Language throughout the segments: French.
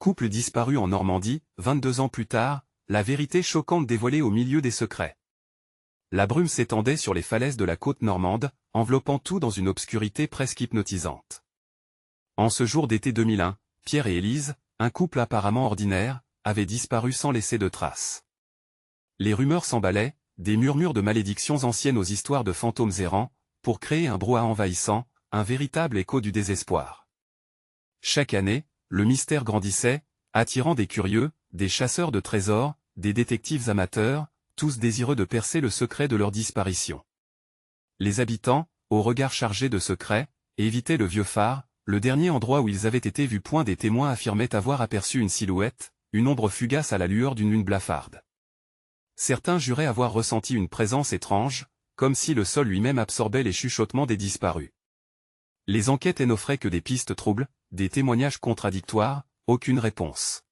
couple disparu en Normandie, 22 ans plus tard, la vérité choquante dévoilée au milieu des secrets. La brume s'étendait sur les falaises de la côte normande, enveloppant tout dans une obscurité presque hypnotisante. En ce jour d'été 2001, Pierre et Élise, un couple apparemment ordinaire, avaient disparu sans laisser de traces. Les rumeurs s'emballaient, des murmures de malédictions anciennes aux histoires de fantômes errants, pour créer un brouhaha envahissant, un véritable écho du désespoir. Chaque année, le mystère grandissait, attirant des curieux, des chasseurs de trésors, des détectives amateurs, tous désireux de percer le secret de leur disparition. Les habitants, au regard chargé de secrets, évitaient le vieux phare, le dernier endroit où ils avaient été vus. Des témoins affirmaient avoir aperçu une silhouette, une ombre fugace à la lueur d'une lune blafarde. Certains juraient avoir ressenti une présence étrange, comme si le sol lui-même absorbait les chuchotements des disparus. Les enquêtes n'offraient que des pistes troubles, des témoignages contradictoires, aucune réponse.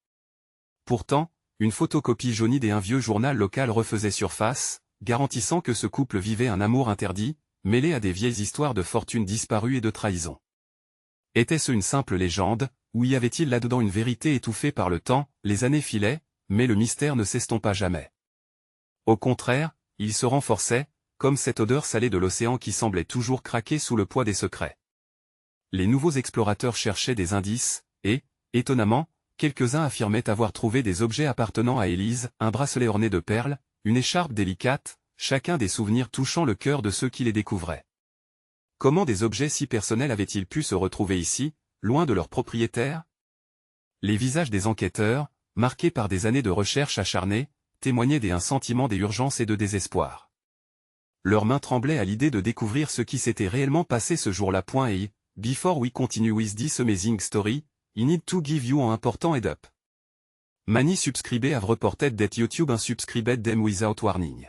Pourtant, une photocopie jaunie d'un vieux journal local refaisait surface, garantissant que ce couple vivait un amour interdit, mêlé à des vieilles histoires de fortune disparues et de trahison. Était-ce une simple légende, ou y avait-il là-dedans une vérité étouffée par le temps? Les années filaient, mais le mystère ne s'estompa jamais. Au contraire, il se renforçait, comme cette odeur salée de l'océan qui semblait toujours craquer sous le poids des secrets. Les nouveaux explorateurs cherchaient des indices, et, étonnamment, quelques-uns affirmaient avoir trouvé des objets appartenant à Élise, un bracelet orné de perles, une écharpe délicate, chacun des souvenirs touchant le cœur de ceux qui les découvraient. Comment des objets si personnels avaient-ils pu se retrouver ici, loin de leurs propriétaires? Les visages des enquêteurs, marqués par des années de recherche acharnées, témoignaient d'un sentiment d'urgence et de désespoir. Leurs mains tremblaient à l'idée de découvrir ce qui s'était réellement passé ce jour-là. Et, before we continue with this amazing story, I need to give you an important head up. Many subscribers have reported that YouTube unsubscribed them without warning.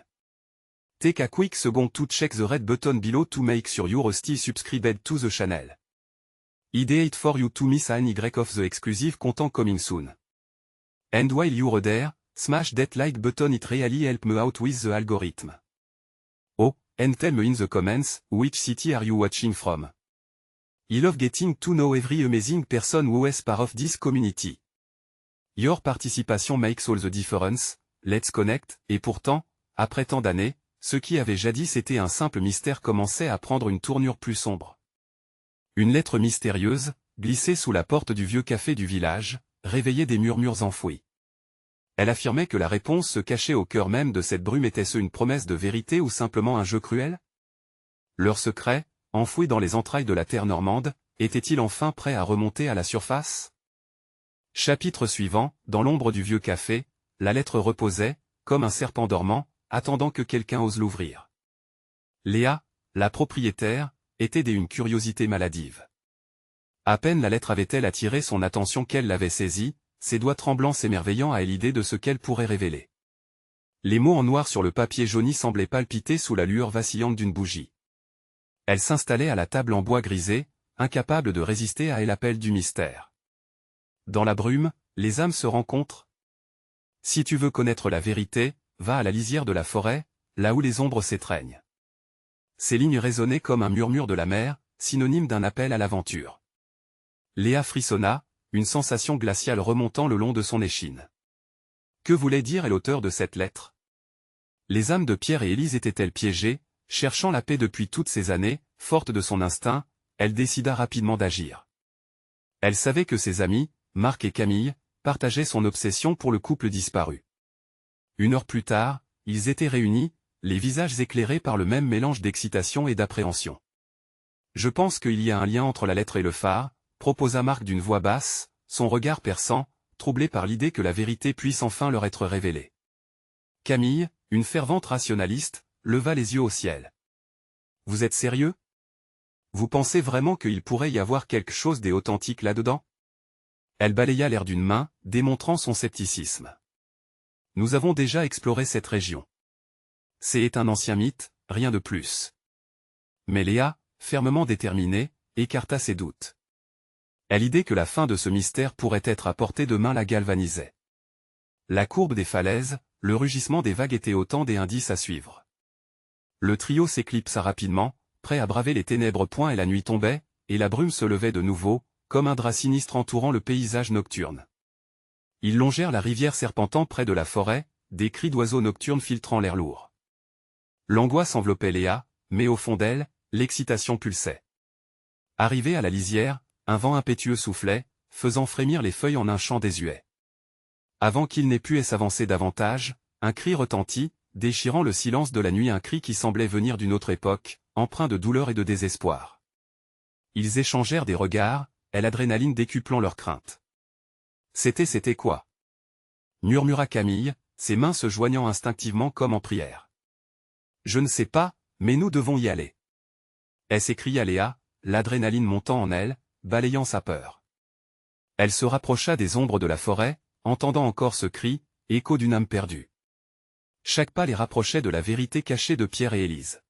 Take a quick second to check the red button below to make sure you're still subscribed to the channel. Ideate for you to miss any of the exclusive content coming soon. And while you're there, smash that like button, it really help me out with the algorithm. Oh, and tell me in the comments, which city are you watching from? I love getting to know every amazing person who is part of this community. Your participation makes all the difference, let's connect. Et pourtant, après tant d'années, ce qui avait jadis été un simple mystère commençait à prendre une tournure plus sombre. Une lettre mystérieuse, glissée sous la porte du vieux café du village, réveillait des murmures enfouis. Elle affirmait que la réponse se cachait au cœur même de cette brume. Était-ce une promesse de vérité ou simplement un jeu cruel? Leur secret, enfoui dans les entrailles de la terre normande, était-il enfin prêt à remonter à la surface? Chapitre suivant, dans l'ombre du vieux café, la lettre reposait, comme un serpent dormant, attendant que quelqu'un ose l'ouvrir. Léa, la propriétaire, était d'une curiosité maladive. À peine la lettre avait-elle attiré son attention qu'elle l'avait saisie, ses doigts tremblants s'émerveillant à l'idée de ce qu'elle pourrait révéler. Les mots en noir sur le papier jauni semblaient palpiter sous la lueur vacillante d'une bougie. Elle s'installait à la table en bois grisé, incapable de résister à l'appel du mystère. Dans la brume, les âmes se rencontrent. Si tu veux connaître la vérité, va à la lisière de la forêt, là où les ombres s'étreignent. Ces lignes résonnaient comme un murmure de la mer, synonyme d'un appel à l'aventure. Léa frissonna, une sensation glaciale remontant le long de son échine. Que voulait dire l'auteur de cette lettre? Les âmes de Pierre et Élise étaient-elles piégées? Cherchant la paix depuis toutes ces années, forte de son instinct, elle décida rapidement d'agir. Elle savait que ses amis, Marc et Camille, partageaient son obsession pour le couple disparu. Une heure plus tard, ils étaient réunis, les visages éclairés par le même mélange d'excitation et d'appréhension. Je pense qu'il y a un lien entre la lettre et le phare, proposa Marc d'une voix basse, son regard perçant, troublé par l'idée que la vérité puisse enfin leur être révélée. Camille, une fervente rationaliste, leva les yeux au ciel. Vous êtes sérieux? Vous pensez vraiment qu'il pourrait y avoir quelque chose d'authentique là-dedans? Elle balaya l'air d'une main, démontrant son scepticisme. Nous avons déjà exploré cette région. C'est un ancien mythe, rien de plus. Mais Léa, fermement déterminée, écarta ses doutes. À l'idée que la fin de ce mystère pourrait être à portée de main la galvanisait. La courbe des falaises, le rugissement des vagues étaient autant d'indices à suivre. Le trio s'éclipsa rapidement, prêt à braver les ténèbres. Et la nuit tombait, et la brume se levait de nouveau, comme un drap sinistre entourant le paysage nocturne. Ils longèrent la rivière serpentant près de la forêt, des cris d'oiseaux nocturnes filtrant l'air lourd. L'angoisse enveloppait Léa, mais au fond d'elle, l'excitation pulsait. Arrivé à la lisière, un vent impétueux soufflait, faisant frémir les feuilles en un chant désuet. Avant qu'il n'ait pu s'avancer davantage, un cri retentit, déchirant le silence de la nuit, un cri qui semblait venir d'une autre époque, empreint de douleur et de désespoir. Ils échangèrent des regards, et l'adrénaline décuplant leur crainte. C'était quoi? Murmura Camille, ses mains se joignant instinctivement comme en prière. Je ne sais pas, mais nous devons y aller. S'écria Léa, l'adrénaline montant en elle, balayant sa peur. Elle se rapprocha des ombres de la forêt, entendant encore ce cri, écho d'une âme perdue. Chaque pas les rapprochait de la vérité cachée de Pierre et Élise.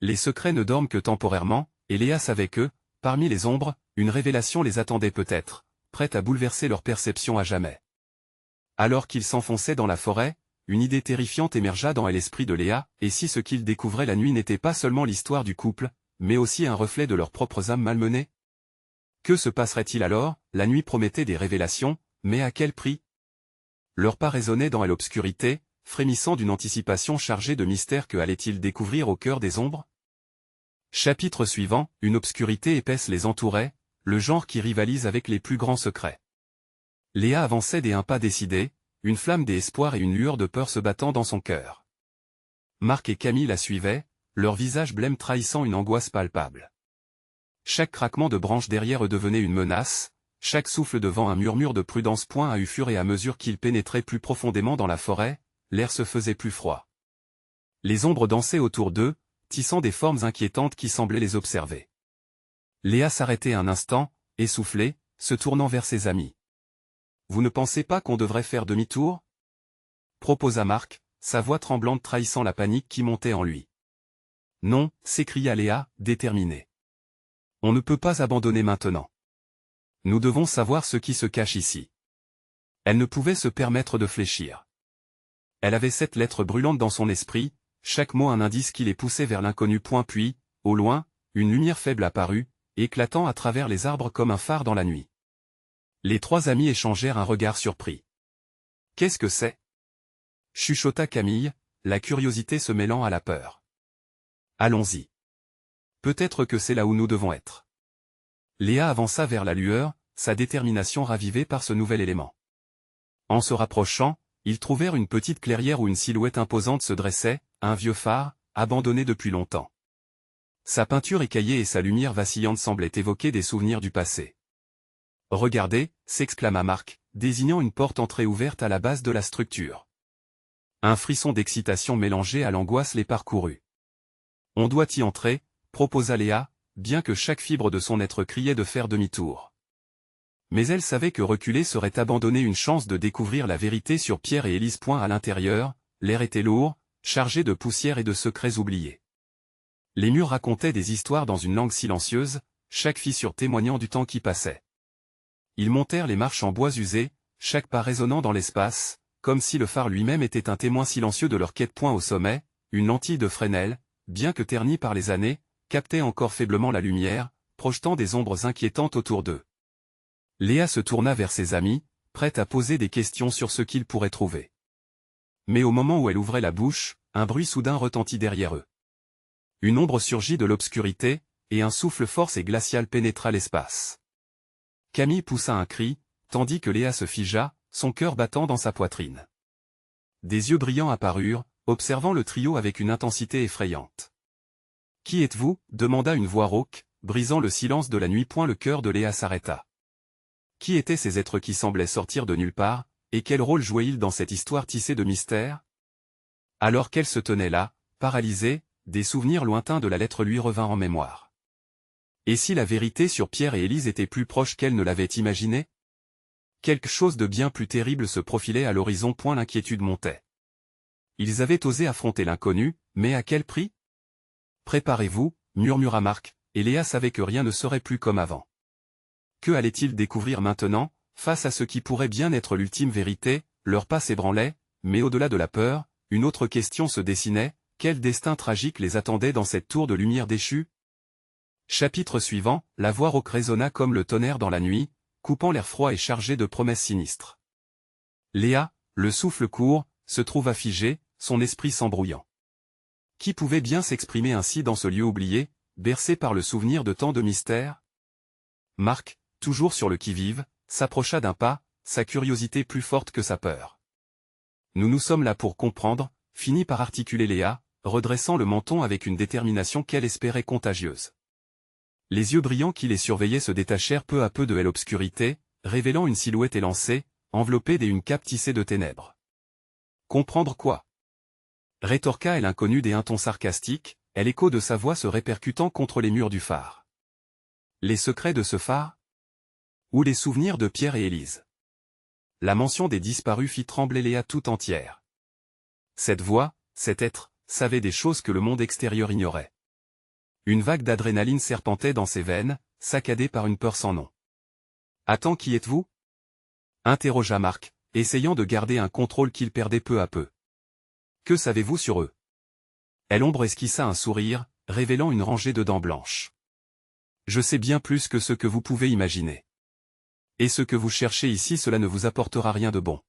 Les secrets ne dorment que temporairement, et Léa savait que, parmi les ombres, une révélation les attendait peut-être, prête à bouleverser leur perception à jamais. Alors qu'ils s'enfonçaient dans la forêt, une idée terrifiante émergea dans l'esprit de Léa, et si ce qu'ils découvraient la nuit n'était pas seulement l'histoire du couple, mais aussi un reflet de leurs propres âmes malmenées? Que se passerait-il alors? La nuit promettait des révélations, mais à quel prix? Leurs pas résonnaient dans l'obscurité, frémissant d'une anticipation chargée de mystère. Que allaient-ils découvrir au cœur des ombres? Chapitre suivant, une obscurité épaisse les entourait, le genre qui rivalise avec les plus grands secrets. Léa avançait d'un pas décidé, une flamme d'espoir et une lueur de peur se battant dans son cœur. Marc et Camille la suivaient, leur visage blême trahissant une angoisse palpable. Chaque craquement de branches derrière eux devenait une menace, chaque souffle de vent un murmure de prudence. À fur et à mesure qu'ils pénétraient plus profondément dans la forêt, l'air se faisait plus froid. Les ombres dansaient autour d'eux, tissant des formes inquiétantes qui semblaient les observer. Léa s'arrêtait un instant, essoufflée, se tournant vers ses amis. « Vous ne pensez pas qu'on devrait faire demi-tour » proposa Marc, sa voix tremblante trahissant la panique qui montait en lui. « Non » s'écria Léa, déterminée. « On ne peut pas abandonner maintenant. Nous devons savoir ce qui se cache ici. » Elle ne pouvait se permettre de fléchir. Elle avait cette lettre brûlante dans son esprit, chaque mot un indice qui les poussait vers l'inconnu. Puis, au loin, une lumière faible apparut, éclatant à travers les arbres comme un phare dans la nuit. Les trois amis échangèrent un regard surpris. « Qu'est-ce que c'est » chuchota Camille, la curiosité se mêlant à la peur. « Allons-y. Peut-être que c'est là où nous devons être. » Léa avança vers la lueur, sa détermination ravivée par ce nouvel élément. En se rapprochant, ils trouvèrent une petite clairière où une silhouette imposante se dressait, un vieux phare, abandonné depuis longtemps. Sa peinture écaillée et sa lumière vacillante semblaient évoquer des souvenirs du passé. « Regardez » s'exclama Marc, désignant une porte entrée ouverte à la base de la structure. Un frisson d'excitation mélangé à l'angoisse les parcourut. « On doit y entrer » proposa Léa, bien que chaque fibre de son être criait de faire demi-tour. Mais elle savait que reculer serait abandonner une chance de découvrir la vérité sur Pierre et Élise. À l'intérieur, l'air était lourd, chargé de poussière et de secrets oubliés. Les murs racontaient des histoires dans une langue silencieuse, chaque fissure témoignant du temps qui passait. Ils montèrent les marches en bois usé, chaque pas résonnant dans l'espace, comme si le phare lui-même était un témoin silencieux de leur quête. Au sommet, une lentille de Fresnel, bien que ternie par les années, captait encore faiblement la lumière, projetant des ombres inquiétantes autour d'eux. Léa se tourna vers ses amis, prête à poser des questions sur ce qu'ils pourraient trouver. Mais au moment où elle ouvrait la bouche, un bruit soudain retentit derrière eux. Une ombre surgit de l'obscurité, et un souffle fort et glacial pénétra l'espace. Camille poussa un cri, tandis que Léa se figea, son cœur battant dans sa poitrine. Des yeux brillants apparurent, observant le trio avec une intensité effrayante. « Qui êtes-vous » demanda une voix rauque, brisant le silence de la nuit. Le cœur de Léa s'arrêta. Qui étaient ces êtres qui semblaient sortir de nulle part, et quel rôle jouaient-ils dans cette histoire tissée de mystères? Alors qu'elle se tenait là, paralysée, des souvenirs lointains de la lettre lui revinrent en mémoire. Et si la vérité sur Pierre et Élise était plus proche qu'elle ne l'avait imaginé? Quelque chose de bien plus terrible se profilait à l'horizon. L'inquiétude montait. Ils avaient osé affronter l'inconnu, mais à quel prix? Préparez-vous, murmura Marc, et Léa savait que rien ne serait plus comme avant. Que allaient-ils découvrir maintenant, face à ce qui pourrait bien être l'ultime vérité? Leurs pas s'ébranlaient, mais au-delà de la peur, une autre question se dessinait, quel destin tragique les attendait dans cette tour de lumière déchue? Chapitre suivant, la voix rauque résonna comme le tonnerre dans la nuit, coupant l'air froid et chargé de promesses sinistres. Léa, le souffle court, se trouva figée, son esprit s'embrouillant. Qui pouvait bien s'exprimer ainsi dans ce lieu oublié, bercé par le souvenir de tant de mystères? Marc, toujours sur le qui-vive, s'approcha d'un pas, sa curiosité plus forte que sa peur. Nous sommes là pour comprendre, finit par articuler Léa, redressant le menton avec une détermination qu'elle espérait contagieuse. Les yeux brillants qui les surveillaient se détachèrent peu à peu de l'obscurité, révélant une silhouette élancée, enveloppée d'une cape tissée de ténèbres. Comprendre quoi? Rétorqua-elle inconnue d'un ton sarcastique, et l'écho de sa voix se répercutant contre les murs du phare. Les secrets de ce phare? Ou les souvenirs de Pierre et Élise? La mention des disparus fit trembler Léa tout entière. Cette voix, cet être, savait des choses que le monde extérieur ignorait. Une vague d'adrénaline serpentait dans ses veines, saccadée par une peur sans nom. « Attends, qui êtes-vous » interrogea Marc, essayant de garder un contrôle qu'il perdait peu à peu. « Que savez-vous sur eux » L'ombre esquissa un sourire, révélant une rangée de dents blanches. « Je sais bien plus que ce que vous pouvez imaginer. Et ce que vous cherchez ici, cela ne vous apportera rien de bon. »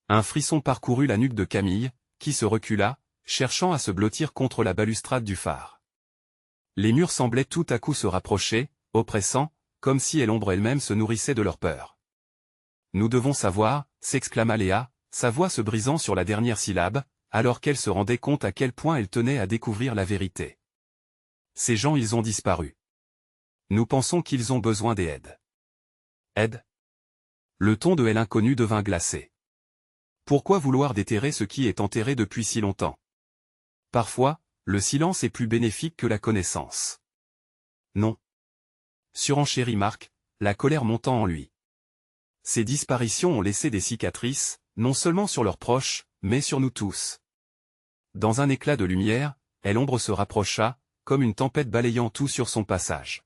Un frisson parcourut la nuque de Camille, qui se recula, cherchant à se blottir contre la balustrade du phare. Les murs semblaient tout à coup se rapprocher, oppressant, comme si l'ombre elle-même se nourrissait de leur peur. « Nous devons savoir » s'exclama Léa, sa voix se brisant sur la dernière syllabe, alors qu'elle se rendait compte à quel point elle tenait à découvrir la vérité. « Ces gens, ils ont disparu. Nous pensons qu'ils ont besoin d'aide. » Aide? Le ton de l'inconnu devint glacé. Pourquoi vouloir déterrer ce qui est enterré depuis si longtemps? Parfois, le silence est plus bénéfique que la connaissance. Non. Surenchérit Marc, la colère montant en lui. Ces disparitions ont laissé des cicatrices, non seulement sur leurs proches, mais sur nous tous. Dans un éclat de lumière, l'ombre se rapprocha, comme une tempête balayant tout sur son passage.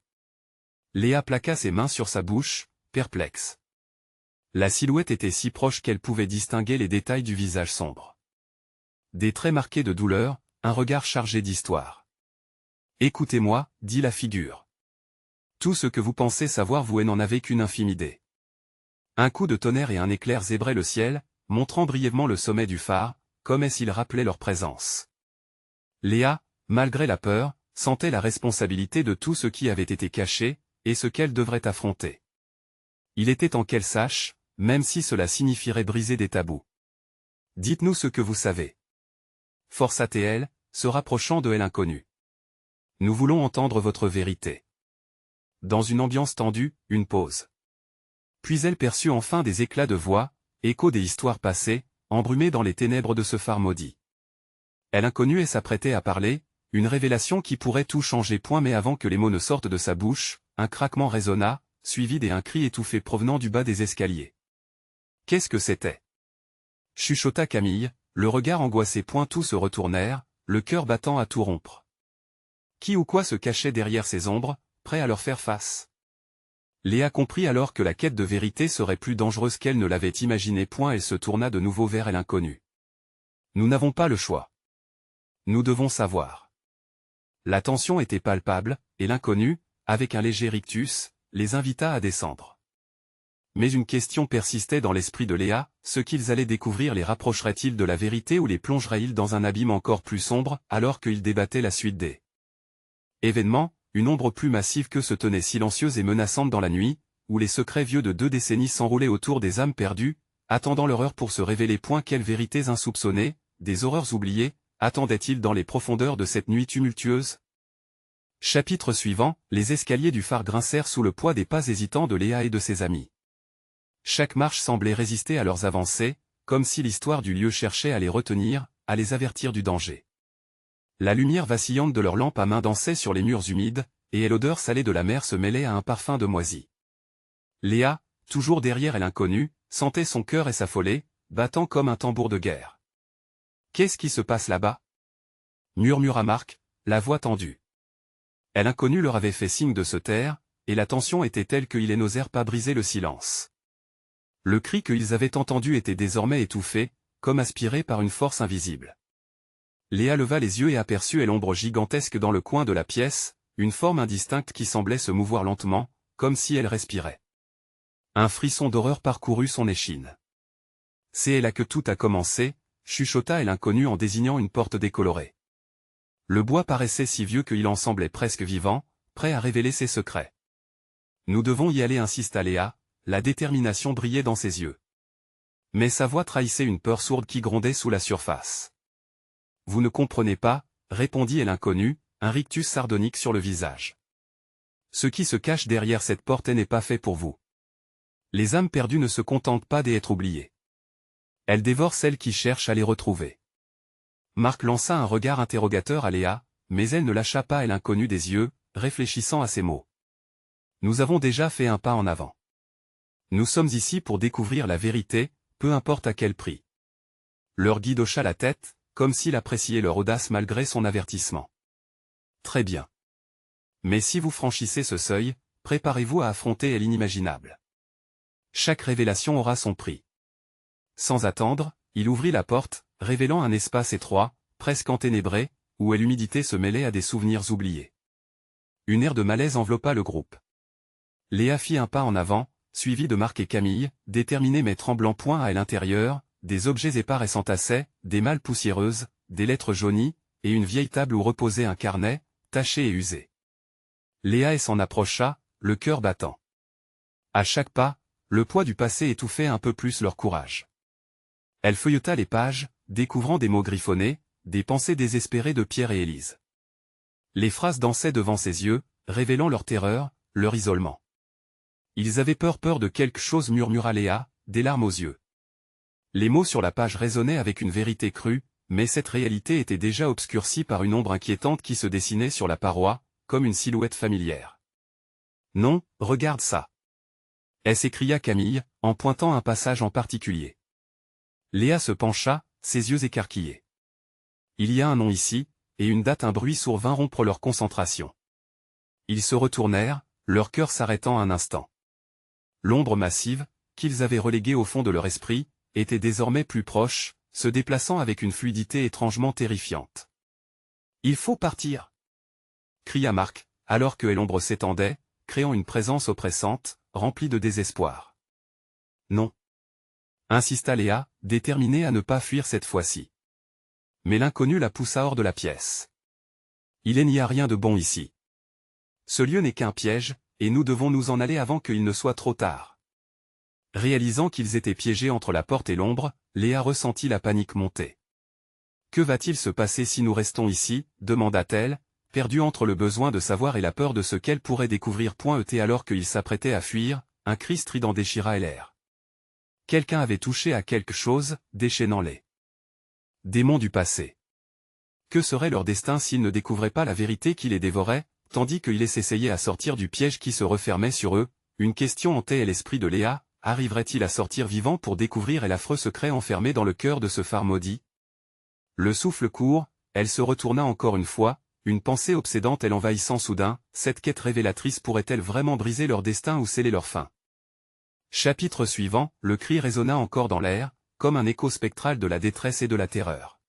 Léa plaqua ses mains sur sa bouche, perplexe. La silhouette était si proche qu'elle pouvait distinguer les détails du visage sombre. Des traits marqués de douleur, un regard chargé d'histoire. « Écoutez-moi, dit la figure. Tout ce que vous pensez savoir vous n'en avez qu'une infime idée. » Un coup de tonnerre et un éclair zébraient le ciel, montrant brièvement le sommet du phare, comme s'il rappelait leur présence. Léa, malgré la peur, sentait la responsabilité de tout ce qui avait été caché, et ce qu'elle devrait affronter. Il était temps qu'elle sache, même si cela signifierait briser des tabous. « Dites-nous ce que vous savez. » Força-t-elle, se rapprochant de l'inconnu. « Nous voulons entendre votre vérité. » Dans une ambiance tendue, une pause. Puis elle perçut enfin des éclats de voix, échos des histoires passées, embrumés dans les ténèbres de ce phare maudit. L'inconnu s'apprêtait à parler, une révélation qui pourrait tout changer. Mais avant que les mots ne sortent de sa bouche, un craquement résonna, suivi d'un cri étouffé provenant du bas des escaliers. Qu'est-ce que c'était? Chuchota Camille, le regard angoissé. Tous se retournèrent, le cœur battant à tout rompre. Qui ou quoi se cachait derrière ces ombres, prêt à leur faire face? Léa comprit alors que la quête de vérité serait plus dangereuse qu'elle ne l'avait imaginé. Elle se tourna de nouveau vers l'inconnu. Nous n'avons pas le choix. Nous devons savoir. La tension était palpable, et l'inconnu, avec un léger rictus, les invita à descendre. Mais une question persistait dans l'esprit de Léa, ce qu'ils allaient découvrir les rapprocherait-il de la vérité ou les plongerait-il dans un abîme encore plus sombre, alors qu'ils débattaient la suite des événements, une ombre plus massive que se tenait silencieuse et menaçante dans la nuit, où les secrets vieux de 2 décennies s'enroulaient autour des âmes perdues, attendant leur heure pour se révéler. Quelles vérités insoupçonnées, des horreurs oubliées, attendaient-ils dans les profondeurs de cette nuit tumultueuse? Chapitre suivant, les escaliers du phare grincèrent sous le poids des pas hésitants de Léa et de ses amis. Chaque marche semblait résister à leurs avancées, comme si l'histoire du lieu cherchait à les retenir, à les avertir du danger. La lumière vacillante de leurs lampes à main dansait sur les murs humides, et l'odeur salée de la mer se mêlait à un parfum de moisi. Léa, toujours derrière l'inconnu, sentait son cœur s'affoler, battant comme un tambour de guerre. « Qu'est-ce qui se passe là-bas » murmura Marc, la voix tendue. L'inconnu leur avait fait signe de se taire, et la tension était telle qu'ils n'osèrent pas briser le silence. Le cri qu'ils avaient entendu était désormais étouffé, comme aspiré par une force invisible. Léa leva les yeux et aperçut l'ombre gigantesque dans le coin de la pièce, une forme indistincte qui semblait se mouvoir lentement, comme si elle respirait. Un frisson d'horreur parcourut son échine. C'est là que tout a commencé, chuchota l'inconnu en désignant une porte décolorée. Le bois paraissait si vieux qu'il en semblait presque vivant, prêt à révéler ses secrets. Nous devons y aller, insista Léa, la détermination brillait dans ses yeux. Mais sa voix trahissait une peur sourde qui grondait sous la surface. Vous ne comprenez pas, répondit l'inconnu, un rictus sardonique sur le visage. Ce qui se cache derrière cette porte n'est pas fait pour vous. Les âmes perdues ne se contentent pas d'être oubliées. Elles dévorent celles qui cherchent à les retrouver. Marc lança un regard interrogateur à Léa, mais elle ne lâcha pas l'inconnu des yeux, réfléchissant à ses mots. Nous avons déjà fait un pas en avant. Nous sommes ici pour découvrir la vérité, peu importe à quel prix. Leur guide hocha la tête, comme s'il appréciait leur audace malgré son avertissement. Très bien. Mais si vous franchissez ce seuil, préparez-vous à affronter l'inimaginable. Chaque révélation aura son prix. Sans attendre, il ouvrit la porte, révélant un espace étroit, presque enténébré, où l'humidité se mêlait à des souvenirs oubliés. Une aire de malaise enveloppa le groupe. Léa fit un pas en avant, suivi de Marc et Camille, déterminés mais tremblant point à l'intérieur, des objets épars s'entassaient, des malles poussiéreuses, des lettres jaunies, et une vieille table où reposait un carnet, taché et usé. Léa s'en approcha, le cœur battant. À chaque pas, le poids du passé étouffait un peu plus leur courage. Elle feuilleta les pages, découvrant des mots griffonnés, des pensées désespérées de Pierre et Élise. Les phrases dansaient devant ses yeux, révélant leur terreur, leur isolement. Ils avaient peur de quelque chose, murmura Léa, des larmes aux yeux. Les mots sur la page résonnaient avec une vérité crue, mais cette réalité était déjà obscurcie par une ombre inquiétante qui se dessinait sur la paroi, comme une silhouette familière. Non, regarde ça. S'écria Camille, en pointant un passage en particulier. Léa se pencha, ses yeux écarquillés. Il y a un nom ici, et une date. Un bruit sourd vint rompre leur concentration. Ils se retournèrent, leur cœur s'arrêtant un instant. L'ombre massive, qu'ils avaient reléguée au fond de leur esprit, était désormais plus proche, se déplaçant avec une fluidité étrangement terrifiante. « Il faut partir !» cria Marc, alors que l'ombre s'étendait, créant une présence oppressante, remplie de désespoir. « Non !» insista Léa, déterminée à ne pas fuir cette fois-ci. Mais l'inconnu la poussa hors de la pièce. « Il n'y a rien de bon ici. Ce lieu n'est qu'un piège, et nous devons nous en aller avant qu'il ne soit trop tard. » Réalisant qu'ils étaient piégés entre la porte et l'ombre, Léa ressentit la panique monter. « Que va-t-il se passer si nous restons ici ?» demanda-t-elle, perdue entre le besoin de savoir et la peur de ce qu'elle pourrait découvrir. Alors qu'ils s'apprêtaient à fuir, un cri strident déchira l'air. Quelqu'un avait touché à quelque chose, déchaînant les démons du passé. Que serait leur destin s'ils ne découvraient pas la vérité qui les dévorait, tandis qu'ils s'essayaient à sortir du piège qui se refermait sur eux? Une question hantait l'esprit de Léa, arriverait-il à sortir vivant pour découvrir l'affreux secret enfermé dans le cœur de ce phare maudit? Le souffle court, elle se retourna encore une fois, une pensée obsédante l'envahissant soudain. Cette quête révélatrice pourrait-elle vraiment briser leur destin ou sceller leur fin? Chapitre suivant, le cri résonna encore dans l'air, comme un écho spectral de la détresse et de la terreur.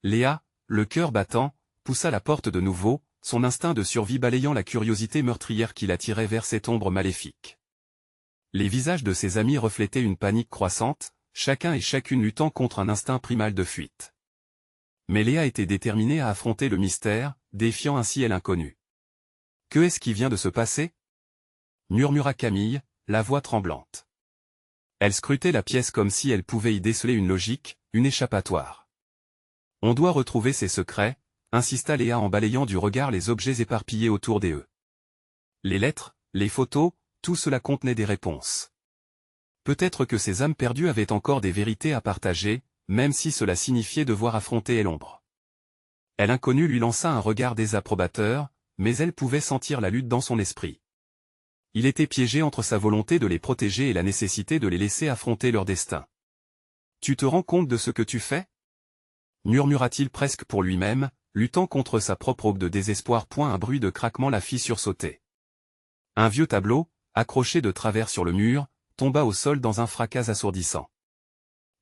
Léa, le cœur battant, poussa la porte de nouveau, son instinct de survie balayant la curiosité meurtrière qui l'attirait vers cette ombre maléfique. Les visages de ses amis reflétaient une panique croissante, chacun et chacune luttant contre un instinct primal de fuite. Mais Léa était déterminée à affronter le mystère, défiant ainsi l'inconnu. « Que est-ce qui vient de se passer ?» murmura Camille, la voix tremblante. Elle scrutait la pièce comme si elle pouvait y déceler une logique, une échappatoire. « On doit retrouver ses secrets », insista Léa en balayant du regard les objets éparpillés autour d'eux. Les lettres, les photos, tout cela contenait des réponses. Peut-être que ces âmes perdues avaient encore des vérités à partager, même si cela signifiait devoir affronter l'ombre. L'inconnu lui lança un regard désapprobateur, mais elle pouvait sentir la lutte dans son esprit. Il était piégé entre sa volonté de les protéger et la nécessité de les laisser affronter leur destin. « Tu te rends compte de ce que tu fais ?» murmura-t-il presque pour lui-même, luttant contre sa propre aube de désespoir. Un bruit de craquement la fit sursauter. Un vieux tableau, accroché de travers sur le mur, tomba au sol dans un fracas assourdissant.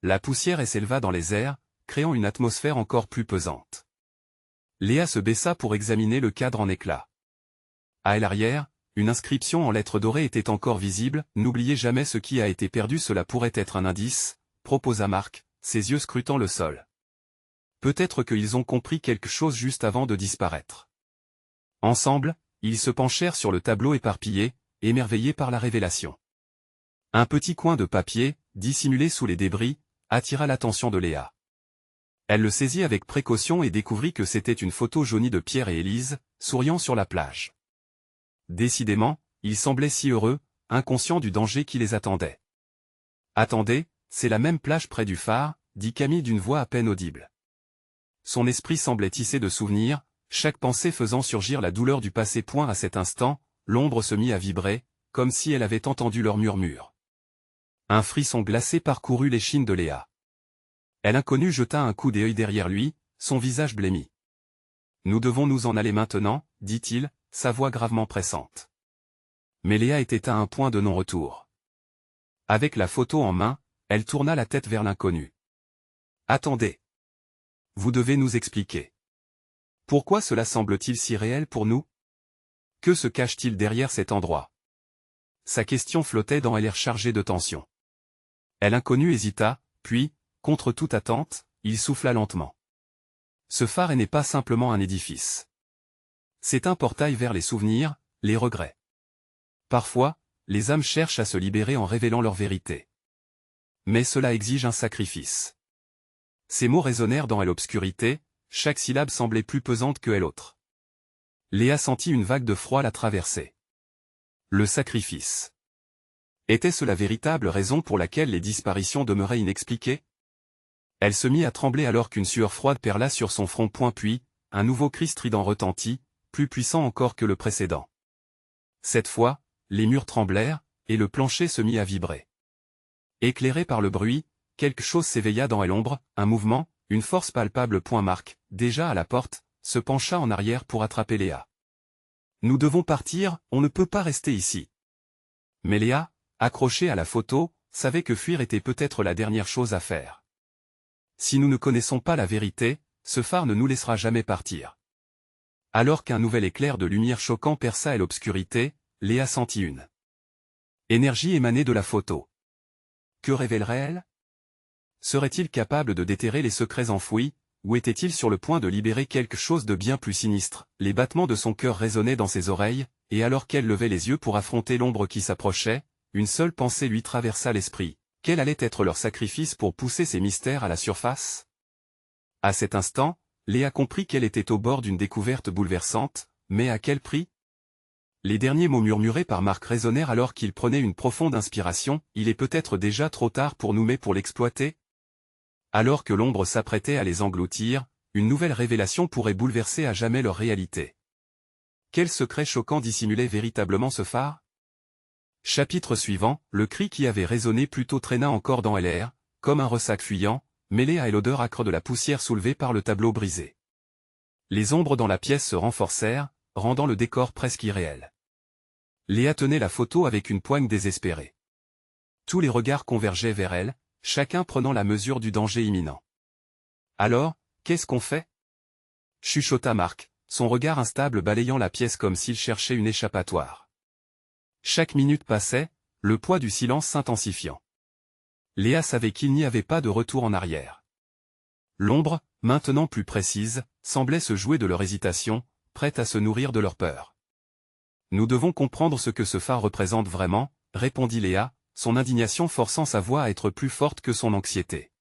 La poussière s'éleva dans les airs, créant une atmosphère encore plus pesante. Léa se baissa pour examiner le cadre en éclats. À l'arrière, une inscription en lettres dorées était encore visible. « N'oubliez jamais ce qui a été perdu », cela pourrait être un indice, proposa Marc, ses yeux scrutant le sol. Peut-être qu'ils ont compris quelque chose juste avant de disparaître. Ensemble, ils se penchèrent sur le tableau éparpillé, émerveillés par la révélation. Un petit coin de papier, dissimulé sous les débris, attira l'attention de Léa. Elle le saisit avec précaution et découvrit que c'était une photo jaunie de Pierre et Élise, souriant sur la plage. Décidément, ils semblaient si heureux, inconscients du danger qui les attendait. « Attendez, c'est la même plage près du phare », dit Camille d'une voix à peine audible. Son esprit semblait tissé de souvenirs, chaque pensée faisant surgir la douleur du passé. À cet instant, l'ombre se mit à vibrer, comme si elle avait entendu leur murmure. Un frisson glacé parcourut l'échine de Léa. L'inconnu jeta un coup d'œil derrière lui, son visage blêmi. « Nous devons nous en aller maintenant, dit-il, sa voix gravement pressante. Mais Léa était à un point de non-retour. Avec la photo en main, elle tourna la tête vers l'inconnu. « Attendez. Vous devez nous expliquer. Pourquoi cela semble-t-il si réel pour nous? Que se cache-t-il derrière cet endroit ?» Sa question flottait dans l'air chargé de tension. L'inconnu hésita, puis, contre toute attente, il souffla lentement. Ce phare n'est pas simplement un édifice. C'est un portail vers les souvenirs, les regrets. Parfois, les âmes cherchent à se libérer en révélant leur vérité. Mais cela exige un sacrifice. Ces mots résonnèrent dans l'obscurité, chaque syllabe semblait plus pesante que l'autre. Léa sentit une vague de froid la traverser. Le sacrifice. Était-ce la véritable raison pour laquelle les disparitions demeuraient inexpliquées? Elle se mit à trembler alors qu'une sueur froide perla sur son front. Puis, un nouveau cri strident retentit, plus puissant encore que le précédent. Cette fois, les murs tremblèrent, et le plancher se mit à vibrer. Éclairé par le bruit, quelque chose s'éveilla dans l'ombre, un mouvement, une force palpable. Marc, déjà à la porte, se pencha en arrière pour attraper Léa. « Nous devons partir, on ne peut pas rester ici. » Mais Léa, accrochée à la photo, savait que fuir était peut-être la dernière chose à faire. Si nous ne connaissons pas la vérité, ce phare ne nous laissera jamais partir. Alors qu'un nouvel éclair de lumière choquant perça l'obscurité, Léa sentit une énergie émanée de la photo. Que révélerait-elle? Serait-il capable de déterrer les secrets enfouis, ou était-il sur le point de libérer quelque chose de bien plus sinistre? Les battements de son cœur résonnaient dans ses oreilles, et alors qu'elle levait les yeux pour affronter l'ombre qui s'approchait, une seule pensée lui traversa l'esprit. Quel allait être leur sacrifice pour pousser ces mystères à la surface? À cet instant, Léa comprit qu'elle était au bord d'une découverte bouleversante, mais à quel prix? Les derniers mots murmurés par Marc résonnèrent alors qu'il prenait une profonde inspiration. Il est peut-être déjà trop tard pour nous mais pour l'exploiter? Alors que l'ombre s'apprêtait à les engloutir, une nouvelle révélation pourrait bouleverser à jamais leur réalité. Quel secret choquant dissimulait véritablement ce phare? Chapitre suivant, le cri qui avait résonné plus tôt traîna encore dans l'air, comme un ressac fuyant, mêlé à l'odeur âcre de la poussière soulevée par le tableau brisé. Les ombres dans la pièce se renforcèrent, rendant le décor presque irréel. Léa tenait la photo avec une poigne désespérée. Tous les regards convergeaient vers elle, chacun prenant la mesure du danger imminent. « Alors, qu'est-ce qu'on fait ?» chuchota Marc, son regard instable balayant la pièce comme s'il cherchait une échappatoire. Chaque minute passait, le poids du silence s'intensifiant. Léa savait qu'il n'y avait pas de retour en arrière. L'ombre, maintenant plus précise, semblait se jouer de leur hésitation, prête à se nourrir de leur peur. « Nous devons comprendre ce que ce phare représente vraiment, » répondit Léa, son indignation forçant sa voix à être plus forte que son anxiété.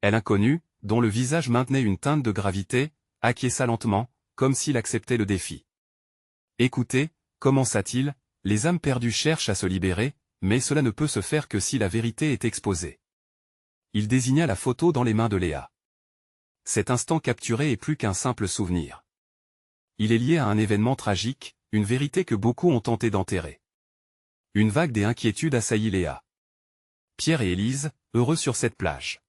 L'inconnu, dont le visage maintenait une teinte de gravité, acquiesça lentement, comme s'il acceptait le défi. « Écoutez, commença-t-il, les âmes perdues cherchent à se libérer, mais cela ne peut se faire que si la vérité est exposée. » Il désigna la photo dans les mains de Léa. Cet instant capturé est plus qu'un simple souvenir. Il est lié à un événement tragique, une vérité que beaucoup ont tenté d'enterrer. Une vague d'inquiétude assaillit Léa. Pierre et Élise, heureux sur cette plage.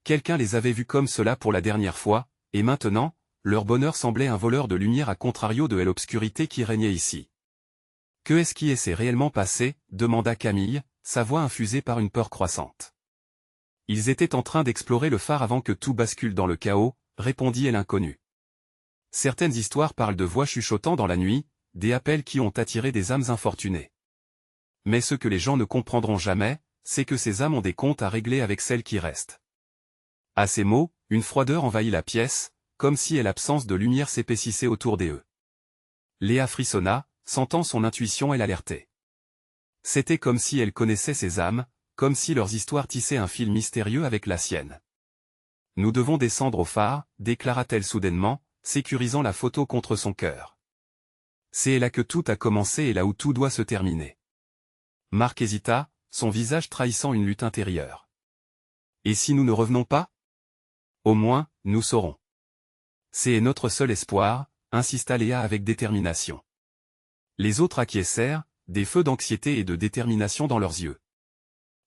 Quelqu'un les avait vus comme cela pour la dernière fois, et maintenant, leur bonheur semblait un voleur de lumière à contrario de l'obscurité qui régnait ici. « Que est-ce qui s'est réellement passé ?» demanda Camille, sa voix infusée par une peur croissante. « Ils étaient en train d'explorer le phare avant que tout bascule dans le chaos, » répondit l'inconnu. Certaines histoires parlent de voix chuchotant dans la nuit, des appels qui ont attiré des âmes infortunées. Mais ce que les gens ne comprendront jamais, c'est que ces âmes ont des comptes à régler avec celles qui restent. À ces mots, une froideur envahit la pièce, comme si l'absence de lumière s'épaississait autour d'eux. Léa frissonna, sentant son intuition et l'alerter. C'était comme si elle connaissait ces âmes, comme si leurs histoires tissaient un fil mystérieux avec la sienne. Nous devons descendre au phare, déclara-t-elle soudainement, sécurisant la photo contre son cœur. C'est là que tout a commencé et là où tout doit se terminer. Marc hésita, son visage trahissant une lutte intérieure. Et si nous ne revenons pas? Au moins, nous saurons. C'est notre seul espoir, insista Léa avec détermination. Les autres acquiescèrent, des feux d'anxiété et de détermination dans leurs yeux.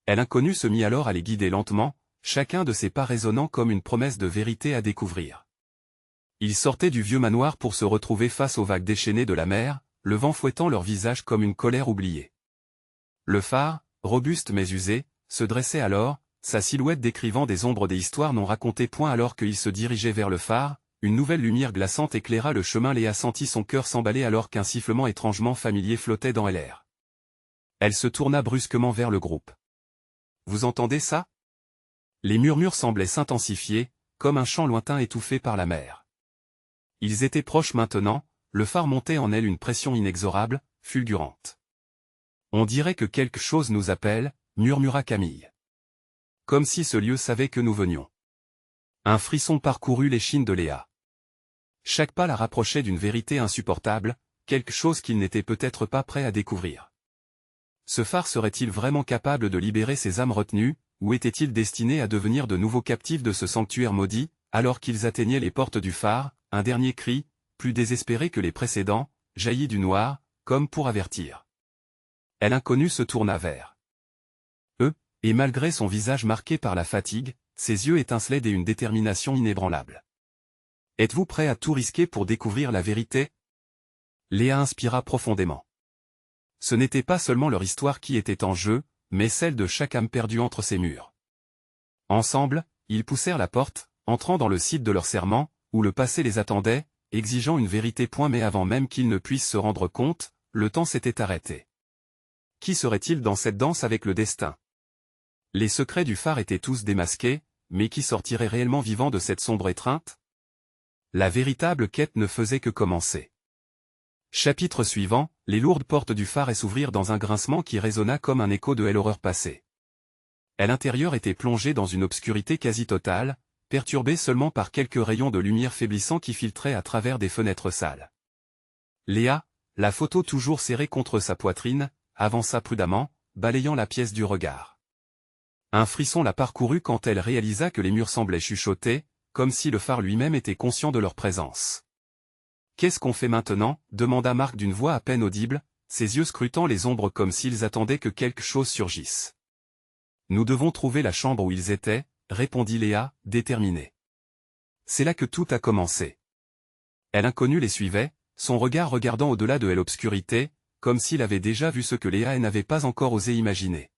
L'inconnu se mit alors à les guider lentement, chacun de ses pas résonnant comme une promesse de vérité à découvrir. Ils sortaient du vieux manoir pour se retrouver face aux vagues déchaînées de la mer, le vent fouettant leurs visages comme une colère oubliée. Le phare, robuste mais usé, se dressait alors, sa silhouette décrivant des ombres des histoires non racontées point alors qu'ils se dirigeaient vers le phare, une nouvelle lumière glaçante éclaira le chemin. Léa sentit son cœur s'emballer alors qu'un sifflement étrangement familier flottait dans l'air. Elle se tourna brusquement vers le groupe. « Vous entendez ça ?» Les murmures semblaient s'intensifier, comme un chant lointain étouffé par la mer. Ils étaient proches maintenant, le phare montait en elle une pression inexorable, fulgurante. « On dirait que quelque chose nous appelle, » murmura Camille. Comme si ce lieu savait que nous venions. Un frisson parcourut l'échine de Léa. Chaque pas la rapprochait d'une vérité insupportable, quelque chose qu'il n'était peut-être pas prêt à découvrir. Ce phare serait-il vraiment capable de libérer ces âmes retenues, ou était-il destiné à devenir de nouveaux captifs de ce sanctuaire maudit? Alors qu'ils atteignaient les portes du phare, un dernier cri, plus désespéré que les précédents, jaillit du noir, comme pour avertir. L'inconnu se tourna vers eux, et malgré son visage marqué par la fatigue, ses yeux étincelaient d'une détermination inébranlable. « Êtes-vous prêt à tout risquer pour découvrir la vérité ?» Léa inspira profondément. Ce n'était pas seulement leur histoire qui était en jeu, mais celle de chaque âme perdue entre ces murs. Ensemble, ils poussèrent la porte, entrant dans le site de leur serment, où le passé les attendait, exigeant une vérité. Mais avant même qu'ils ne puissent se rendre compte, le temps s'était arrêté. Qui serait-il dans cette danse avec le destin? Les secrets du phare étaient tous démasqués, mais qui sortirait réellement vivant de cette sombre étreinte? La véritable quête ne faisait que commencer. Chapitre suivant, les lourdes portes du phare s'ouvrirent dans un grincement qui résonna comme un écho de l'horreur passée. L'intérieur était plongé dans une obscurité quasi totale, perturbée seulement par quelques rayons de lumière faiblissants qui filtraient à travers des fenêtres sales. Léa, la photo toujours serrée contre sa poitrine, avança prudemment, balayant la pièce du regard. Un frisson la parcourut quand elle réalisa que les murs semblaient chuchoter, comme si le phare lui-même était conscient de leur présence. « Qu'est-ce qu'on fait maintenant ?» demanda Marc d'une voix à peine audible, ses yeux scrutant les ombres comme s'ils attendaient que quelque chose surgisse. « Nous devons trouver la chambre où ils étaient, » répondit Léa, déterminée. C'est là que tout a commencé. L'inconnu les suivait, son regard regardant au-delà de l'obscurité, comme s'il avait déjà vu ce que Léa n'avait pas encore osé imaginer.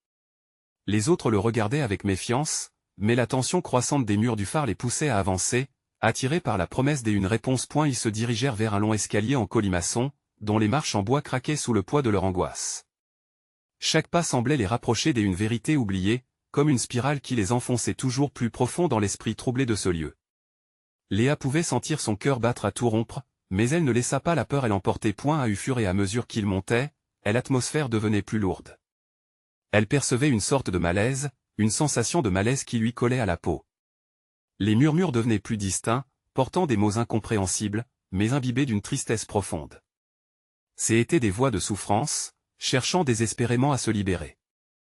Les autres le regardaient avec méfiance, mais la tension croissante des murs du phare les poussait à avancer. Attirés par la promesse d'une réponse, ils se dirigèrent vers un long escalier en colimaçon, dont les marches en bois craquaient sous le poids de leur angoisse. Chaque pas semblait les rapprocher d'une vérité oubliée, comme une spirale qui les enfonçait toujours plus profond dans l'esprit troublé de ce lieu. Léa pouvait sentir son cœur battre à tout rompre, mais elle ne laissa pas la peur l'emporter. À fur et à mesure qu'ils montaient, l'atmosphère devenait plus lourde. Elle percevait une sorte de malaise, une sensation de malaise qui lui collait à la peau. Les murmures devenaient plus distincts, portant des mots incompréhensibles, mais imbibés d'une tristesse profonde. C'étaient des voix de souffrance, cherchant désespérément à se libérer.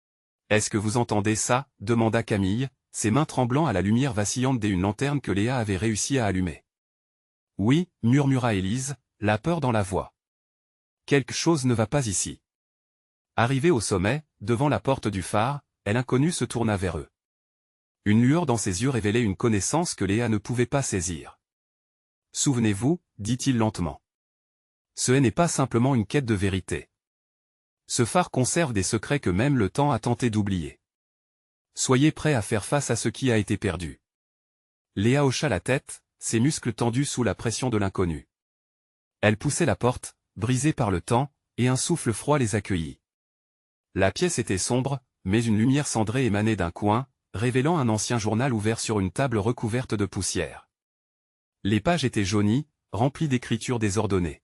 « Est-ce que vous entendez ça ?» demanda Camille, ses mains tremblant à la lumière vacillante d'une lanterne que Léa avait réussi à allumer. « Oui, » murmura Élise, la peur dans la voix. « Quelque chose ne va pas ici. » Arrivée au sommet, devant la porte du phare, l'inconnu se tourna vers eux. Une lueur dans ses yeux révélait une connaissance que Léa ne pouvait pas saisir. « Souvenez-vous, » dit-il lentement. « Ce n'est pas simplement une quête de vérité. Ce phare conserve des secrets que même le temps a tenté d'oublier. Soyez prêts à faire face à ce qui a été perdu. » Léa hocha la tête, ses muscles tendus sous la pression de l'inconnu. Elle poussait la porte, brisée par le temps, et un souffle froid les accueillit. La pièce était sombre, mais une lumière cendrée émanait d'un coin, révélant un ancien journal ouvert sur une table recouverte de poussière. Les pages étaient jaunies, remplies d'écritures désordonnées.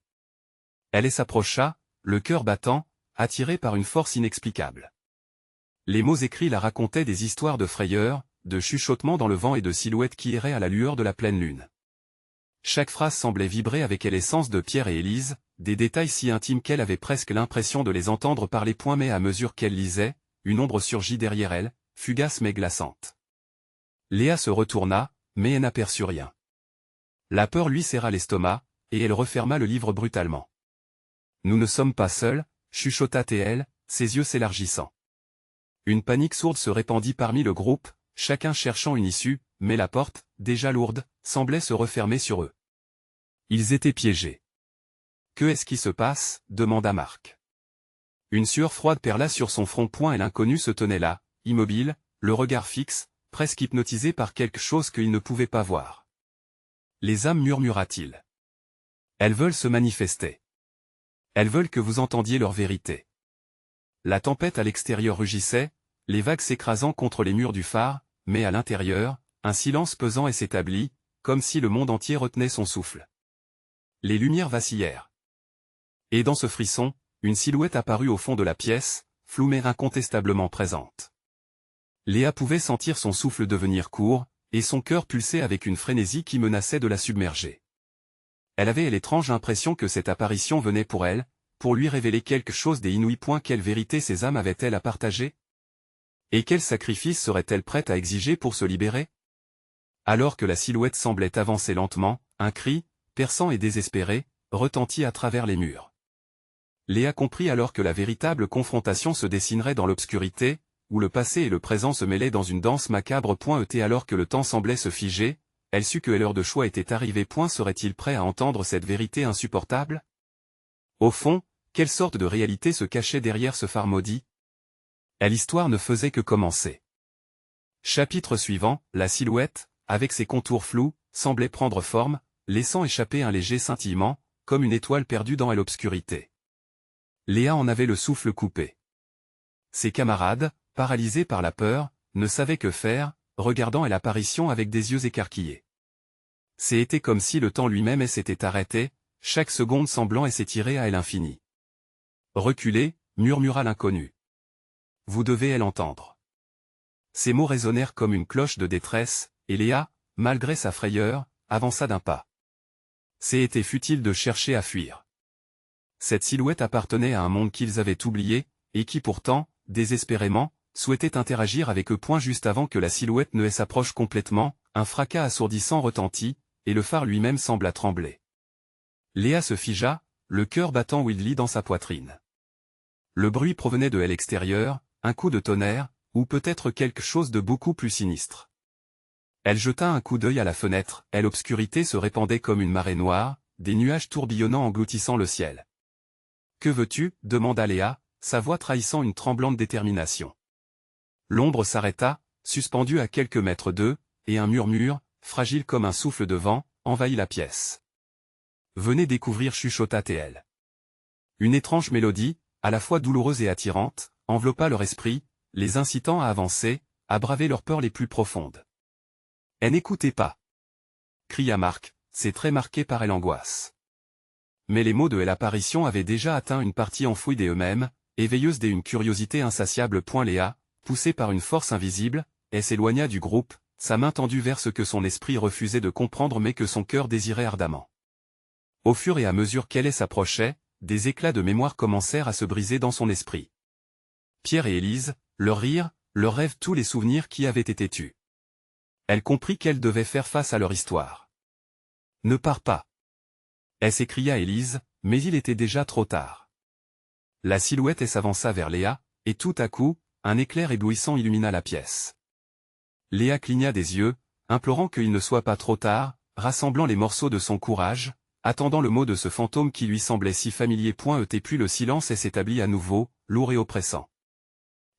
Elle s'approcha, le cœur battant, attirée par une force inexplicable. Les mots écrits la racontaient des histoires de frayeur, de chuchotements dans le vent et de silhouettes qui erraient à la lueur de la pleine lune. Chaque phrase semblait vibrer avec l'essence de Pierre et Élise, des détails si intimes qu'elle avait presque l'impression de les entendre parler point, mais à mesure qu'elle lisait, une ombre surgit derrière elle, fugace mais glaçante. Léa se retourna, mais elle n'aperçut rien. La peur lui serra l'estomac, et elle referma le livre brutalement. « Nous ne sommes pas seuls », chuchota-t-elle, ses yeux s'élargissant. Une panique sourde se répandit parmi le groupe, chacun cherchant une issue, mais la porte, déjà lourde, semblait se refermer sur eux. Ils étaient piégés. « Que est-ce qui se passe » demanda Marc. Une sueur froide perla sur son front point et l'inconnu se tenait là, immobile, le regard fixe, presque hypnotisé par quelque chose qu'il ne pouvait pas voir. « Les âmes, murmura-t-il. Elles veulent se manifester. Elles veulent que vous entendiez leur vérité. » La tempête à l'extérieur rugissait, les vagues s'écrasant contre les murs du phare, mais à l'intérieur, un silence pesant s'établit, comme si le monde entier retenait son souffle. Les lumières vacillèrent. Et dans ce frisson, une silhouette apparut au fond de la pièce, floue mais incontestablement présente. Léa pouvait sentir son souffle devenir court, et son cœur pulser avec une frénésie qui menaçait de la submerger. Elle avait l'étrange impression que cette apparition venait pour elle, pour lui révéler quelque chose d'inouï. Quelle vérité ces âmes avaient-elles à partager? Et quel sacrifice serait-elle prête à exiger pour se libérer? Alors que la silhouette semblait avancer lentement, un cri, perçant et désespéré, retentit à travers les murs. Léa comprit alors que la véritable confrontation se dessinerait dans l'obscurité, où le passé et le présent se mêlaient dans une danse macabre. Alors que le temps semblait se figer, elle sut que l'heure de choix était arrivée. Serait-il prêt à entendre cette vérité insupportable? Au fond, quelle sorte de réalité se cachait derrière ce phare maudit? L'histoire ne faisait que commencer. Chapitre suivant, la silhouette, avec ses contours flous, semblait prendre forme, laissant échapper un léger scintillement, comme une étoile perdue dans l'obscurité. Léa en avait le souffle coupé. Ses camarades, paralysés par la peur, ne savaient que faire, regardant l'apparition avec des yeux écarquillés. C'était comme si le temps lui-même s'était arrêté, chaque seconde semblant s'étirer à l'infini. Reculez, murmura l'inconnu. Vous devez l'entendre. Ces mots résonnèrent comme une cloche de détresse, et Léa, malgré sa frayeur, avança d'un pas. C'était futile de chercher à fuir. Cette silhouette appartenait à un monde qu'ils avaient oublié, et qui pourtant, désespérément, souhaitait interagir avec eux. Juste avant que la silhouette ne s'approche complètement, un fracas assourdissant retentit, et le phare lui-même sembla trembler. Léa se figea, le cœur battant wildly dans sa poitrine. Le bruit provenait de l'extérieur, un coup de tonnerre, ou peut-être quelque chose de beaucoup plus sinistre. Elle jeta un coup d'œil à la fenêtre, l'obscurité se répandait comme une marée noire, des nuages tourbillonnants engloutissant le ciel. « Que veux-tu » demanda Léa, sa voix trahissant une tremblante détermination. L'ombre s'arrêta, suspendue à quelques mètres d'eux, et un murmure, fragile comme un souffle de vent, envahit la pièce. « Venez découvrir » chuchota-t-elle. Une étrange mélodie, à la fois douloureuse et attirante, enveloppa leur esprit, les incitant à avancer, à braver leurs peurs les plus profondes. « Elle n'écoutait pas !» cria Marc, c'est très marqué par l'angoisse. Mais les mots de l'apparition avaient déjà atteint une partie enfouie d'eux-mêmes, éveilleuse d'une curiosité insatiable. Léa, poussée par une force invisible, elle s'éloigna du groupe, sa main tendue vers ce que son esprit refusait de comprendre mais que son cœur désirait ardemment. Au fur et à mesure qu'elle s'approchait, des éclats de mémoire commencèrent à se briser dans son esprit. Pierre et Élise, leur rire, leurs rêves, tous les souvenirs qui avaient été tus. Elle comprit qu'elle devait faire face à leur histoire. « Ne pars pas !» elle s'écria Élise, mais il était déjà trop tard. La silhouette s'avança vers Léa, et tout à coup, un éclair éblouissant illumina la pièce. Léa cligna des yeux, implorant qu'il ne soit pas trop tard, rassemblant les morceaux de son courage, attendant le mot de ce fantôme qui lui semblait si familier. Puis le silence s'établit à nouveau, lourd et oppressant.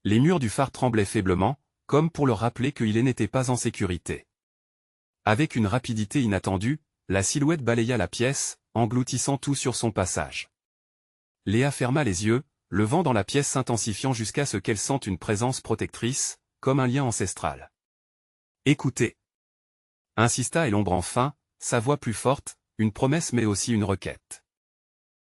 Les murs du phare tremblaient faiblement, comme pour leur rappeler qu'il n'était pas en sécurité. Avec une rapidité inattendue, la silhouette balaya la pièce, engloutissant tout sur son passage. Léa ferma les yeux, le vent dans la pièce s'intensifiant jusqu'à ce qu'elle sente une présence protectrice, comme un lien ancestral. « Écoutez !» insista Elombre enfin, sa voix plus forte, une promesse mais aussi une requête.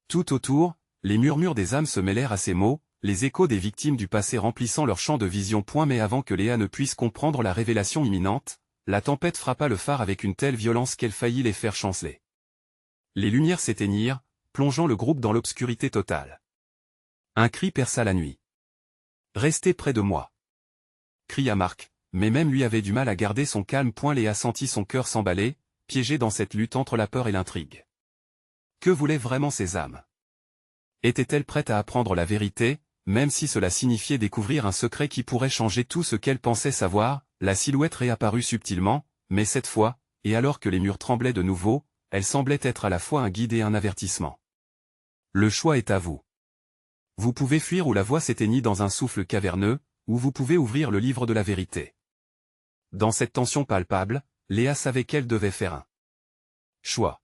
Tout autour, les murmures des âmes se mêlèrent à ces mots, les échos des victimes du passé remplissant leur champ de vision. Mais avant que Léa ne puisse comprendre la révélation imminente, la tempête frappa le phare avec une telle violence qu'elle faillit les faire chanceler. Les lumières s'éteignirent, plongeant le groupe dans l'obscurité totale. Un cri perça la nuit. « Restez près de moi !» cria Marc, mais même lui avait du mal à garder son calme. Léa sentit son cœur s'emballer, piégé dans cette lutte entre la peur et l'intrigue. Que voulaient vraiment ces âmes? Étaient-elles prêtes à apprendre la vérité, même si cela signifiait découvrir un secret qui pourrait changer tout ce qu'elles pensaient savoir? La silhouette réapparut subtilement, mais cette fois, et alors que les murs tremblaient de nouveau, elle semblait être à la fois un guide et un avertissement. Le choix est à vous. Vous pouvez fuir où la voix s'éteignit dans un souffle caverneux, ou vous pouvez ouvrir le livre de la vérité. Dans cette tension palpable, Léa savait qu'elle devait faire un choix.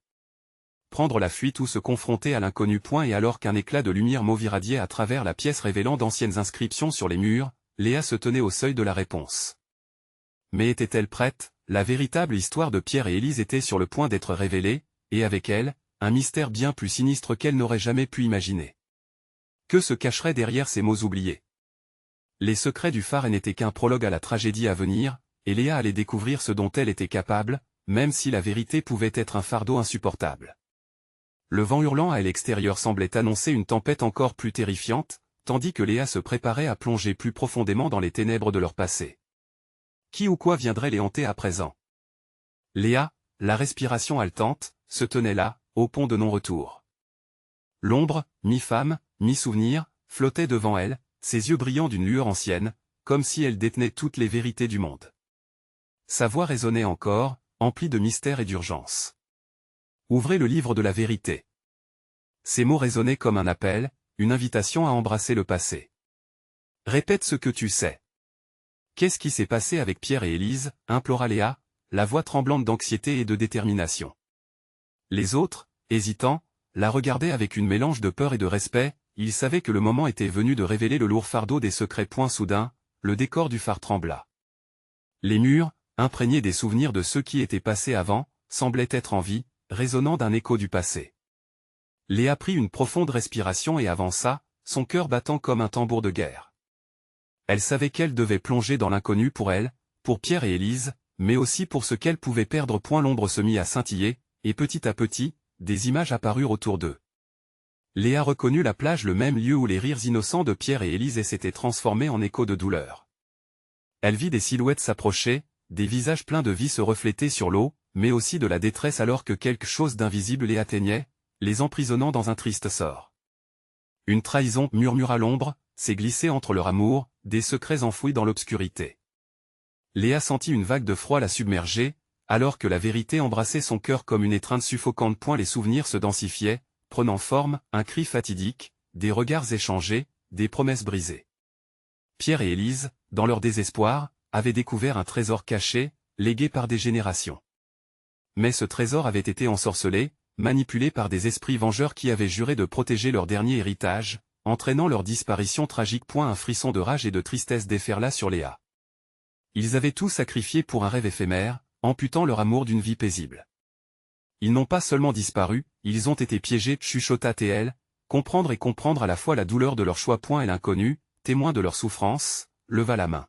Prendre la fuite ou se confronter à l'inconnu. Et alors qu'un éclat de lumière mauve irradiait à travers la pièce révélant d'anciennes inscriptions sur les murs, Léa se tenait au seuil de la réponse. Mais était-elle prête? La véritable histoire de Pierre et Élise était sur le point d'être révélée, et avec elle, un mystère bien plus sinistre qu'elle n'aurait jamais pu imaginer. Que se cacherait derrière ces mots oubliés? Les secrets du phare n'étaient qu'un prologue à la tragédie à venir, et Léa allait découvrir ce dont elle était capable, même si la vérité pouvait être un fardeau insupportable. Le vent hurlant à l'extérieur semblait annoncer une tempête encore plus terrifiante, tandis que Léa se préparait à plonger plus profondément dans les ténèbres de leur passé. Qui ou quoi viendrait les hanter à présent? Léa, la respiration haletante, se tenait là, au pont de non-retour. L'ombre, mi-femme, mi-souvenir, flottait devant elle, ses yeux brillants d'une lueur ancienne, comme si elle détenait toutes les vérités du monde. Sa voix résonnait encore, emplie de mystère et d'urgence. Ouvrez le livre de la vérité. Ces mots résonnaient comme un appel, une invitation à embrasser le passé. Répète ce que tu sais. Qu'est-ce qui s'est passé avec Pierre et Élise? Implora Léa, la voix tremblante d'anxiété et de détermination. Les autres, hésitants, la regardaient avec une mélange de peur et de respect. Ils savaient que le moment était venu de révéler le lourd fardeau des secrets. Soudain, le décor du phare trembla. Les murs, imprégnés des souvenirs de ceux qui étaient passés avant, semblaient être en vie, résonnant d'un écho du passé. Léa prit une profonde respiration et avança, son cœur battant comme un tambour de guerre. Elle savait qu'elle devait plonger dans l'inconnu pour elle, pour Pierre et Élise, mais aussi pour ce qu'elle pouvait perdre. L'ombre se mit à scintiller, et petit à petit, des images apparurent autour d'eux. Léa reconnut la plage, le même lieu où les rires innocents de Pierre et Élise s'étaient transformés en échos de douleur. Elle vit des silhouettes s'approcher, des visages pleins de vie se refléter sur l'eau, mais aussi de la détresse alors que quelque chose d'invisible les atteignait, les emprisonnant dans un triste sort. Une trahison, murmura l'ombre, s'est glissée entre leur amour, des secrets enfouis dans l'obscurité. Léa sentit une vague de froid la submerger, alors que la vérité embrassait son cœur comme une étreinte suffocante. Les souvenirs se densifiaient, prenant forme, un cri fatidique, des regards échangés, des promesses brisées. Pierre et Élise, dans leur désespoir, avaient découvert un trésor caché, légué par des générations. Mais ce trésor avait été ensorcelé, manipulé par des esprits vengeurs qui avaient juré de protéger leur dernier héritage, entraînant leur disparition tragique. Un frisson de rage et de tristesse déferla sur Léa. Ils avaient tout sacrifié pour un rêve éphémère, amputant leur amour d'une vie paisible. Ils n'ont pas seulement disparu, ils ont été piégés, chuchota-t-elle, comprendre à la fois la douleur de leur choix. Et l'inconnu, témoin de leur souffrance, leva la main.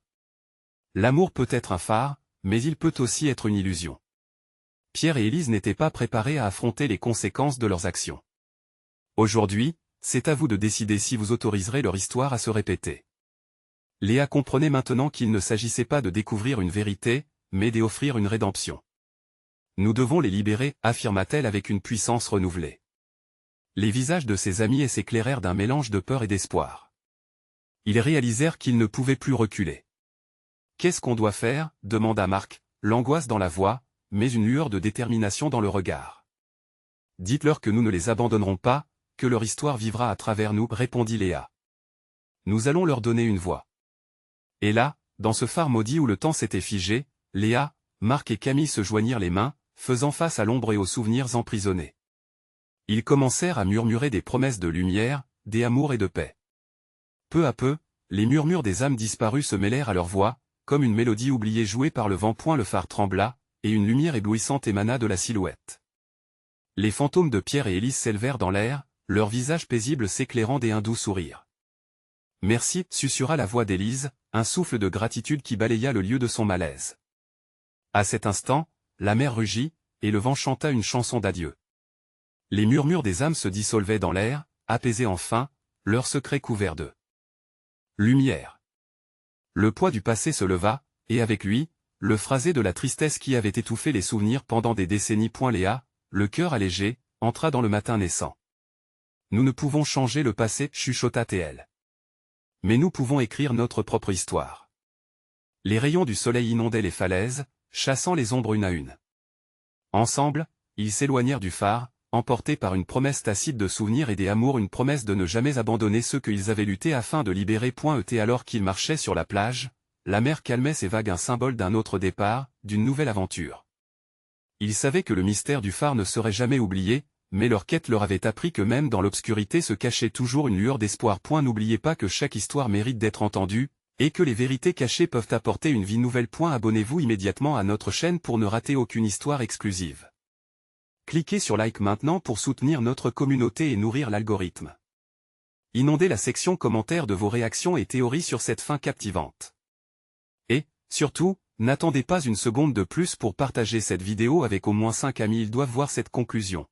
L'amour peut être un phare, mais il peut aussi être une illusion. Pierre et Élise n'étaient pas préparés à affronter les conséquences de leurs actions. Aujourd'hui, c'est à vous de décider si vous autoriserez leur histoire à se répéter. Léa comprenait maintenant qu'il ne s'agissait pas de découvrir une vérité, mais d'offrir une rédemption. Nous devons les libérer, affirma-t-elle avec une puissance renouvelée. Les visages de ses amis s'éclairèrent d'un mélange de peur et d'espoir. Ils réalisèrent qu'ils ne pouvaient plus reculer. Qu'est-ce qu'on doit faire? Demanda Marc, l'angoisse dans la voix, mais une lueur de détermination dans le regard. Dites-leur que nous ne les abandonnerons pas, que leur histoire vivra à travers nous, répondit Léa. Nous allons leur donner une voix. Et là, dans ce phare maudit où le temps s'était figé, Léa, Marc et Camille se joignirent les mains, faisant face à l'ombre et aux souvenirs emprisonnés. Ils commencèrent à murmurer des promesses de lumière, d'amour et de paix. Peu à peu, les murmures des âmes disparues se mêlèrent à leur voix, comme une mélodie oubliée jouée par le vent. Le phare trembla, et une lumière éblouissante émana de la silhouette. Les fantômes de Pierre et Élise s'élevèrent dans l'air, leurs visages paisibles s'éclairant d'un doux sourire. Merci, susurra la voix d'Élise, un souffle de gratitude qui balaya le lieu de son malaise. À cet instant, la mer rugit, et le vent chanta une chanson d'adieu. Les murmures des âmes se dissolvaient dans l'air, apaisés enfin, leurs secrets couverts de lumière. Le poids du passé se leva, et avec lui, le phrasé de la tristesse qui avait étouffé les souvenirs pendant des décennies. Léa, le cœur allégé, entra dans le matin naissant. Nous ne pouvons changer le passé, chuchota TL. Mais nous pouvons écrire notre propre histoire. Les rayons du soleil inondaient les falaises, chassant les ombres une à une. Ensemble, ils s'éloignèrent du phare, emportés par une promesse tacite de souvenirs et d'amour, une promesse de ne jamais abandonner ceux qu'ils avaient lutté afin de libérer. Alors qu'ils marchaient sur la plage, la mer calmait ses vagues, un symbole d'un autre départ, d'une nouvelle aventure. Ils savaient que le mystère du phare ne serait jamais oublié, mais leur quête leur avait appris que même dans l'obscurité se cachait toujours une lueur d'espoir. N'oubliez pas que chaque histoire mérite d'être entendue, et que les vérités cachées peuvent apporter une vie nouvelle. Abonnez-vous immédiatement à notre chaîne pour ne rater aucune histoire exclusive. Cliquez sur like maintenant pour soutenir notre communauté et nourrir l'algorithme. Inondez la section commentaires de vos réactions et théories sur cette fin captivante. Et, surtout, n'attendez pas une seconde de plus pour partager cette vidéo avec au moins 5 amis, ils doivent voir cette conclusion.